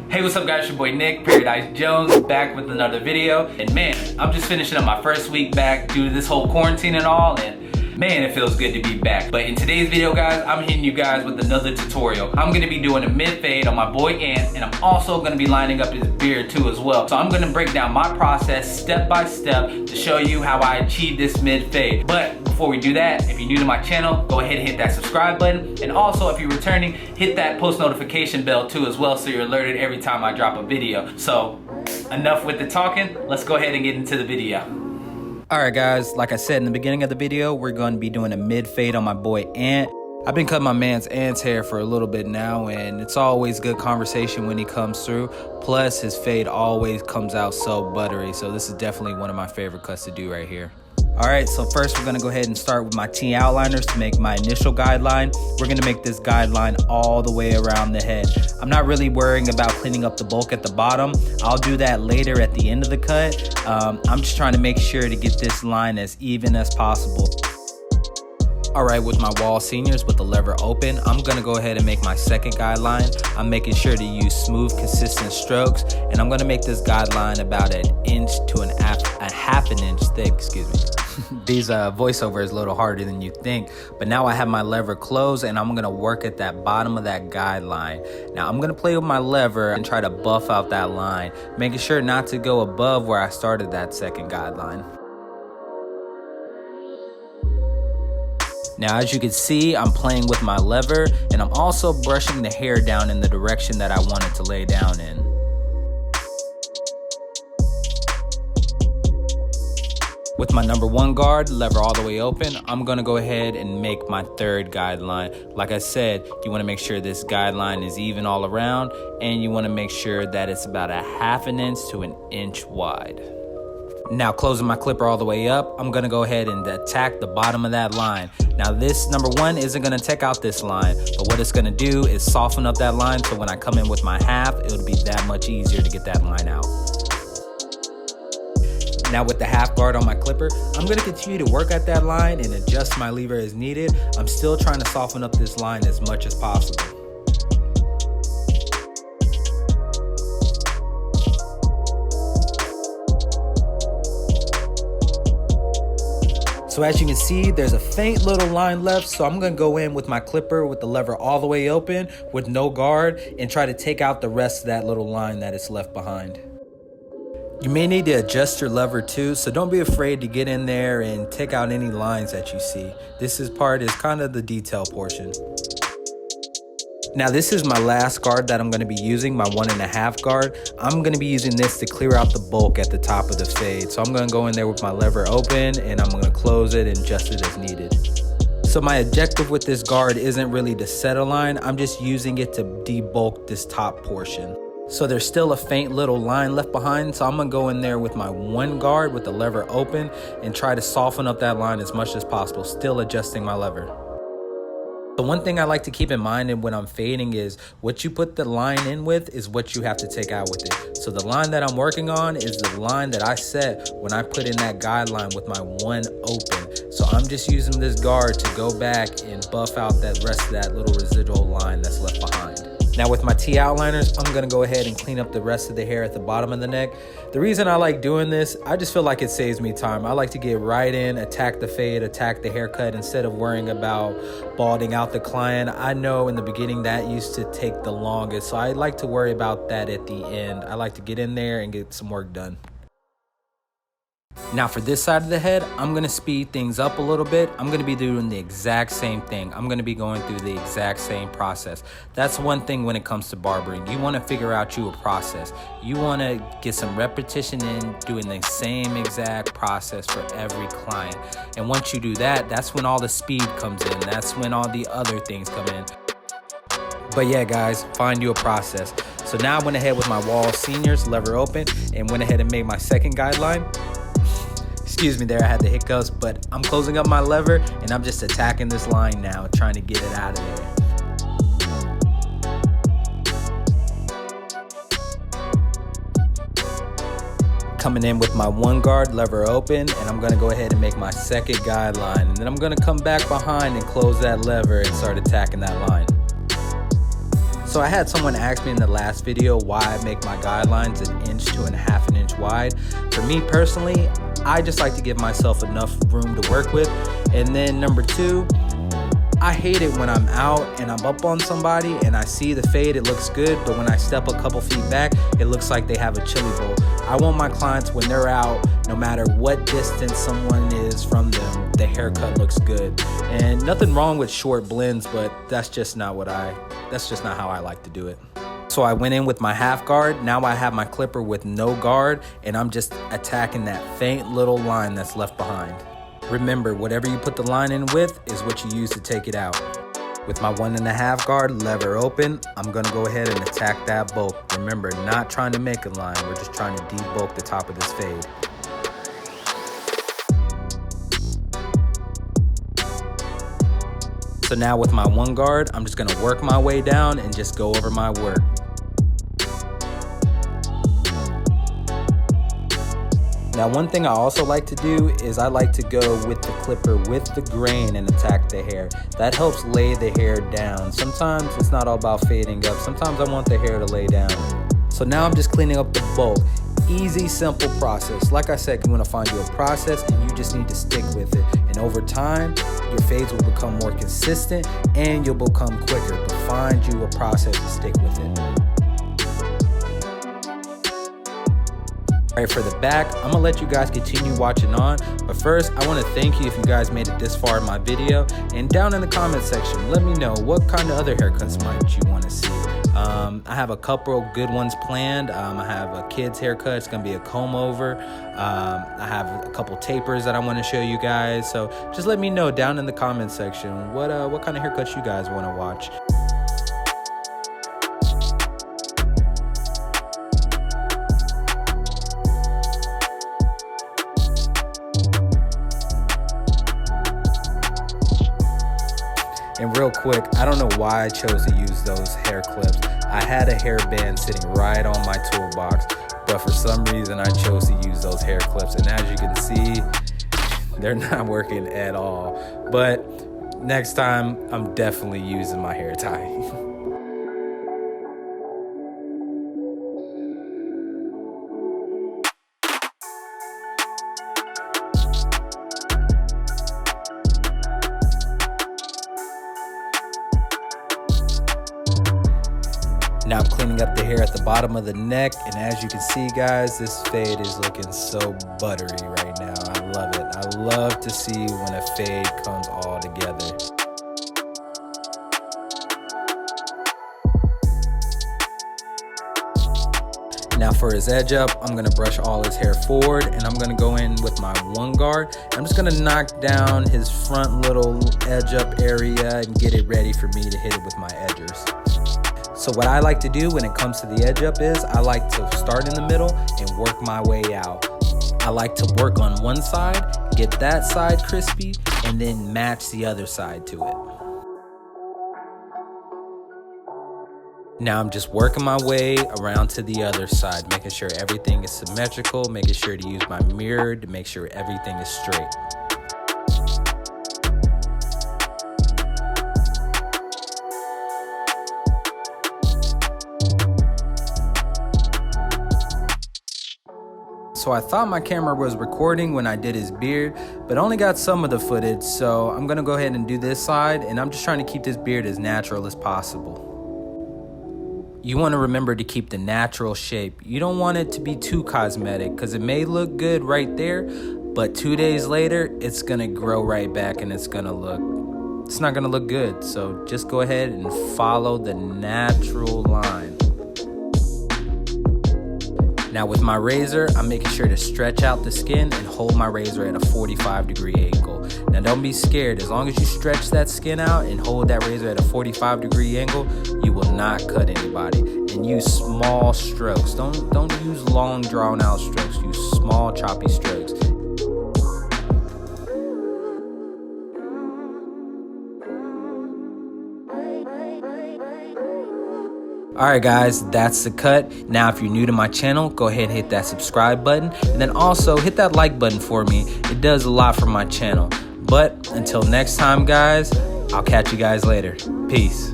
Hey, what's up guys, your boy Nick, Paradise Jones, back with another video. And man, I'm just finishing up my first week back due to this whole quarantine and all, and man, it feels good to be back. But in today's video guys, I'm hitting you guys with another tutorial. I'm gonna be doing a mid fade on my boy Ant, and I'm also gonna be lining up his beard too as well. So I'm gonna break down my process step by step to show you how I achieve this mid fade. But before we do that, if you're new to my channel, go ahead and hit that subscribe button. And also if you're returning, hit that post notification bell too as well so you're alerted every time I drop a video. So enough with the talking, let's go ahead and get into the video. Alright guys, like I said in the beginning of the video, we're going to be doing a mid fade on my boy Ant. I've been cutting my man's Ant's hair for a little bit now, and it's always good conversation when he comes through. Plus his fade always comes out so buttery, so this is definitely one of my favorite cuts to do right here. Alright, so first we're going to go ahead and start with my T outliners to make my initial guideline. We're going to make this guideline all the way around the head. I'm not really worrying about cleaning up the bulk at the bottom. I'll do that later at the end of the cut. I'm just trying to make sure to get this line as even as possible. Alright, with my wall seniors with the lever open, I'm going to go ahead and make my second guideline. I'm making sure to use smooth, consistent strokes, and I'm going to make this guideline about an inch to a half an inch thick, excuse me. These voiceover is a little harder than you think, but now I have my lever closed and I'm going to work at that bottom of that guideline. Now I'm going to play with my lever and try to buff out that line, making sure not to go above where I started that second guideline. Now as you can see, I'm playing with my lever and I'm also brushing the hair down in the direction that I want it to lay down in. With my number one guard, lever all the way open, I'm gonna go ahead and make my third guideline. Like I said, you wanna make sure this guideline is even all around, and you wanna make sure that it's about a half an inch to an inch wide. Now closing my clipper all the way up, I'm gonna go ahead and attack the bottom of that line. Now this number one isn't gonna take out this line, but what it's gonna do is soften up that line so when I come in with my half, it'll be that much easier to get that line out. Now with the half guard on my clipper, I'm going to continue to work at that line and adjust my lever as needed. I'm still trying to soften up this line as much as possible. So as you can see, there's a faint little line left, so I'm going to go in with my clipper with the lever all the way open with no guard and try to take out the rest of that little line that is left behind. You may need to adjust your lever too, so don't be afraid to get in there and take out any lines that you see. This part is kind of the detail portion. Now this is my last guard that I'm going to be using, my 1.5 guard. I'm going to be using this to clear out the bulk at the top of the fade. So I'm going to go in there with my lever open and I'm going to close it and adjust it as needed. So my objective with this guard isn't really to set a line, I'm just using it to debulk this top portion. So there's still a faint little line left behind, so I'm gonna go in there with my one guard with the lever open and try to soften up that line as much as possible, still adjusting my lever. The one thing I like to keep in mind when I'm fading is what you put the line in with is what you have to take out with it. So the line that I'm working on is the line that I set when I put in that guideline with my one open. So I'm just using this guard to go back and buff out that rest of that little residual line that's left behind. Now with my T outliners, I'm gonna go ahead and clean up the rest of the hair at the bottom of the neck. The reason I like doing this, I just feel like it saves me time. I like to get right in, attack the fade, attack the haircut instead of worrying about balding out the client. I know in the beginning that used to take the longest, so I like to worry about that at the end. I like to get in there and get some work done. Now for this side of the head, I'm gonna speed things up a little bit. I'm gonna be doing the exact same thing. I'm gonna be going through the exact same process. That's one thing when it comes to barbering. You wanna figure out a process. You wanna get some repetition in doing the same exact process for every client. And once you do that, that's when all the speed comes in. That's when all the other things come in. But yeah guys, find you a process. So now I went ahead with my wall seniors, lever open, and went ahead and made my second guideline. Excuse me there, I had the hiccups, but I'm closing up my lever and I'm just attacking this line now, trying to get it out of there. Coming in with my one guard, lever open, and I'm gonna go ahead and make my second guideline. And then I'm gonna come back behind and close that lever and start attacking that line. So I had someone ask me in the last video why I make my guidelines 1 inch to 1/2 inch wide. For me personally, I just like to give myself enough room to work with. And then number 2, I hate it when I'm out and I'm up on somebody and I see the fade, it looks good, but when I step a couple feet back, it looks like they have a chili bowl. I want my clients, when they're out, no matter what distance someone is from them, the haircut looks good. And nothing wrong with short blends, but that's just not how I like to do it. So I went in with my half guard. Now I have my clipper with no guard, and I'm just attacking that faint little line that's left behind. Remember, whatever you put the line in with is what you use to take it out. With my 1.5 guard lever open, I'm gonna go ahead and attack that bulk. Remember, not trying to make a line, we're just trying to debulk the top of this fade. So now with my 1 guard, I'm just gonna work my way down and just go over my work. Now, one thing I also like to do is I like to go with the clipper with the grain and attack the hair. That helps lay the hair down. Sometimes it's not all about fading up. Sometimes I want the hair to lay down. So now I'm just cleaning up the bulk. Easy, simple process. Like I said, you want to find you a process and you just need to stick with it. And over time, your fades will become more consistent and you'll become quicker. But find you a process to stick with it. All right, for the back, I'm gonna let you guys continue watching on, but first I want to thank you if you guys made it this far in my video, and down in the comment section let me know what kind of other haircuts might you want to see. I have a couple good ones planned. I have a kid's haircut, it's gonna be a comb over. I have a couple tapers that I want to show you guys, so just let me know down in the comment section what kind of haircuts you guys want to watch. And real quick, I don't know why I chose to use those hair clips. I had a hairband sitting right on my toolbox, but for some reason I chose to use those hair clips. And as you can see, they're not working at all. But next time, I'm definitely using my hair tie. Now I'm cleaning up the hair at the bottom of the neck, and as you can see guys, this fade is looking so buttery right now. I love it. I love to see when a fade comes all together. Now for his edge up, I'm gonna brush all his hair forward, and I'm gonna go in with my 1 guard. I'm just gonna knock down his front little edge up area and get it ready for me to hit it with my edgers. So what I like to do when it comes to the edge up is I like to start in the middle and work my way out. I like to work on one side, get that side crispy, and then match the other side to it. Now I'm just working my way around to the other side, making sure everything is symmetrical, making sure to use my mirror to make sure everything is straight. So I thought my camera was recording when I did his beard, but only got some of the footage, so I'm gonna go ahead and do this side, and I'm just trying to keep this beard as natural as possible. You wanna remember to keep the natural shape. You don't want it to be too cosmetic, because it may look good right there, but 2 days later, it's gonna grow right back and it's not gonna look good. So just go ahead and follow the natural line. Now with my razor, I'm making sure to stretch out the skin and hold my razor at a 45-degree angle. Now don't be scared, as long as you stretch that skin out and hold that razor at a 45-degree angle, you will not cut anybody. And use small strokes. Don't use long drawn out strokes, use small choppy strokes. Alright guys, that's the cut. Now if you're new to my channel, go ahead and hit that subscribe button, and then also hit that like button for me. It does a lot for my channel. But until next time guys, I'll catch you guys later. Peace.